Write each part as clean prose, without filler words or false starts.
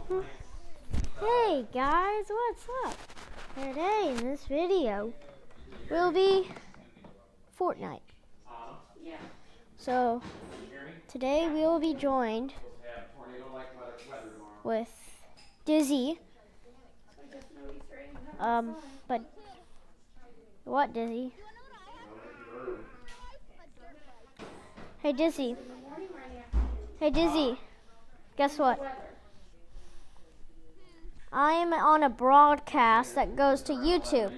Hey guys, what's up? Today in this video will be Fortnite. So today we will be joined with Dizzy. But what, Dizzy? Hey Dizzy. Hey Dizzy. Guess what? I am on a broadcast that goes to YouTube.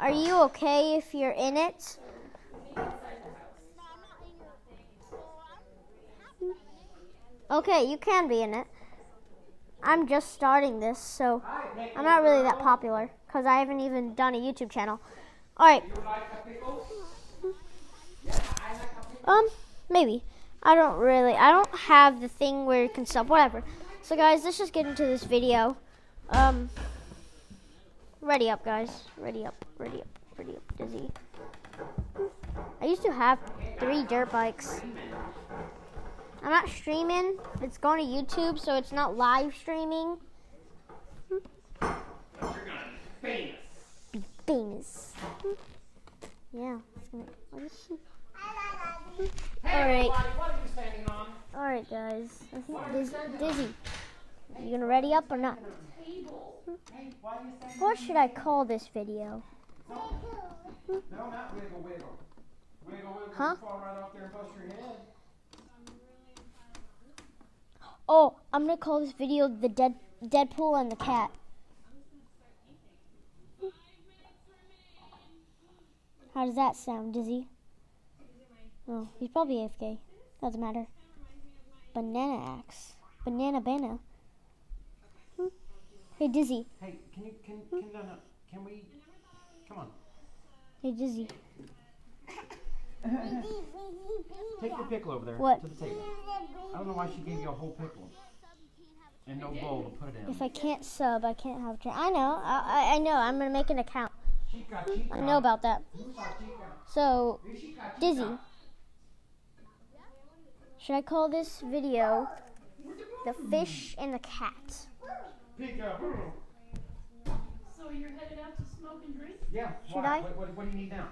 Are you okay if you're in it? Okay, you can be in it. I'm just starting this, so I'm not really that popular because I haven't even done a YouTube channel. Alright. Maybe. I don't have the thing where you can sub, whatever. So guys, let's just get into this video. Ready up, guys. Ready up, Dizzy. I used to have 3 dirt bikes. I'm not streaming. It's going to YouTube, so it's not live streaming. Be famous. Yeah. Alright. Alright, guys. I think Dizzy. You gonna ready up or not? What should I call this video? No, not wiggle, wiggle. Wiggle, wiggle, huh? Fall right off there and bust your head. Oh, I'm gonna call this video the Deadpool and the cat. How does that sound, Dizzy? Oh, he's probably AFK. Doesn't matter. Banana axe. Banana. Hey, Dizzy. Hey, can we, come on. Hey, Dizzy. Take your pickle over there What? to the table. I don't know why she gave you a whole pickle and no bowl to put it in. If I can't sub, I can't have a I know. I know. I'm going to make an account. Chica. I know about that. So, Dizzy. Should I call this video the fish and the cat? Pika. So you're headed out to smoke and drink? Yeah. Should why? I? What do you need now?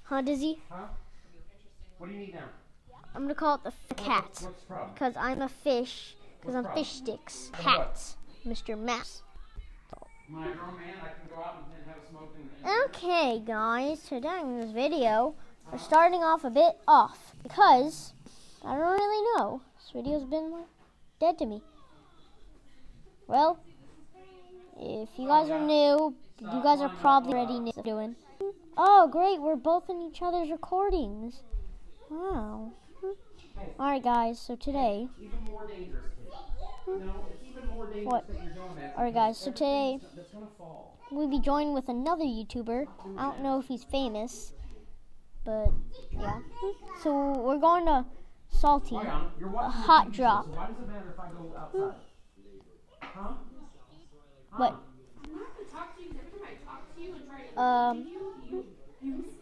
Huh, Dizzy? Huh? What do you need now? I'm going to call it the cat. What's the problem? Because I'm a fish. Because I'm What's the fish sticks. And Cat. Mr. Mouse. My grown man, I can go out and have a smoke and Okay, guys. Today in this video, we're starting off a bit off. Because I don't really know. This video's been dead to me. Well, if you guys are new, you guys are probably already new doing. Oh, great. We're both in each other's recordings. Wow. Alright, guys. So today. even more dangerous. No, it's even more dangerous What? that you're doing that. Alright, guys. So today, That's gonna fall. we'll be joined with another YouTuber. I don't know if he's famous, but yeah. So we're going to Salty, Hold on, you're a watching the hot TV show, drop. so why does it matter if I go outside? Huh? But I'm not going to talk to you 'cause every time I talk to you and try to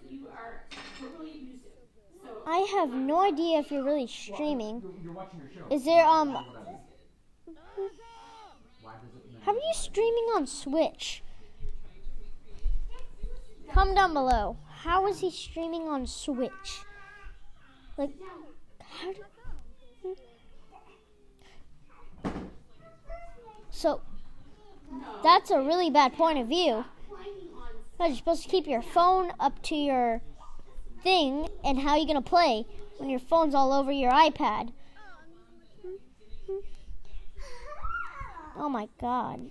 you are totally abusive. So I have no idea if you're really streaming. You're watching your show. Is there Why does it matter? How are you streaming on Switch? Comment down below. How is he streaming on Switch? Like, how do... So, that's a really bad point of view. Because you're supposed to keep your phone up to your thing, and how are you going to play when your phone's all over your iPad? Oh my god.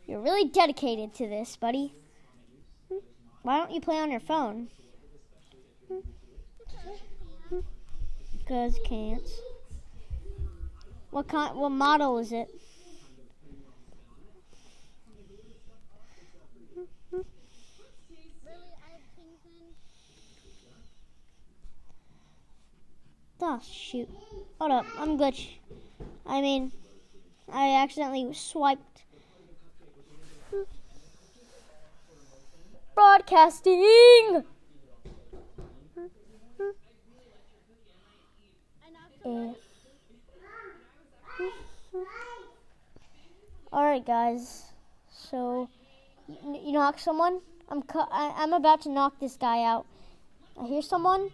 You're really dedicated to this, buddy. Why don't you play on your phone? Because can't. What model is it? Oh, shoot. Hold up, I'm glitch. I accidentally swiped. Broadcasting! Alright, guys. So, you knock someone? I'm about to knock this guy out. I hear someone.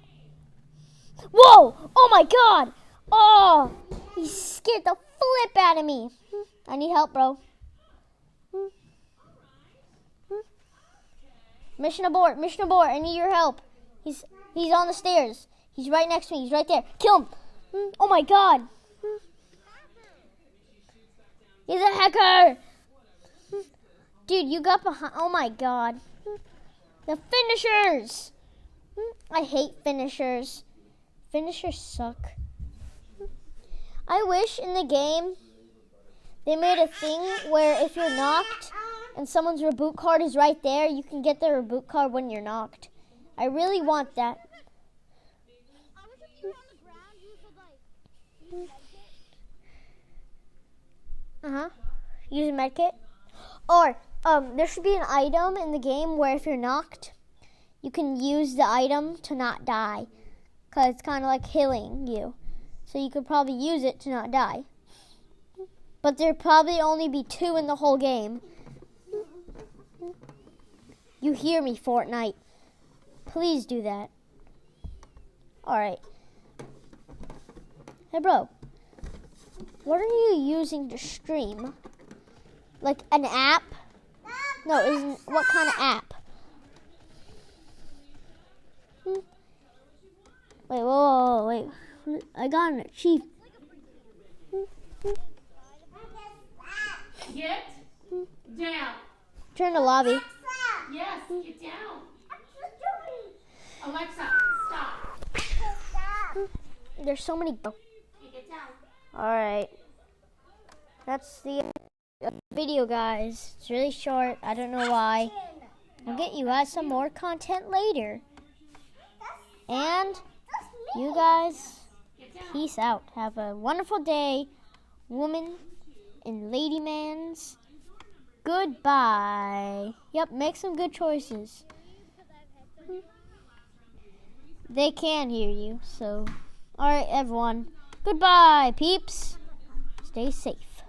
Whoa! Oh my god! Oh! He scared the flip out of me. I need help, bro. Mission abort! Mission abort! I need your help. He's on the stairs. He's right next to me. He's right there. Kill him! Oh my god! He's a hacker! Dude, you got behind. Oh my god. The finishers! I hate finishers. Finishers suck. I wish in the game they made a thing where if you're knocked and someone's reboot card is right there, you can get their reboot card when you're knocked. I really want that. Use a medkit. Or there should be an item in the game where if you're knocked, you can use the item to not die. Because it's kind of like healing you. So you could probably use it to not die. But there'd probably only be 2 in the whole game. You hear me, Fortnite. Please do that. Alright. Hey, bro. What are you using to stream? Like an app? No, isn't. What kind of app? Wait, whoa, wait. I got an achievement. Get down. Turn the lobby. Yes, get down. Alexa, stop. There's so many. Okay, get down. Alright. That's the video, guys. It's really short. I don't know why. I'll get you guys some more content later. And you guys, peace out. Have a wonderful day, woman and lady mans. Goodbye. Yep, make some good choices. They can hear you, so. Alright, everyone. Goodbye, peeps. Stay safe.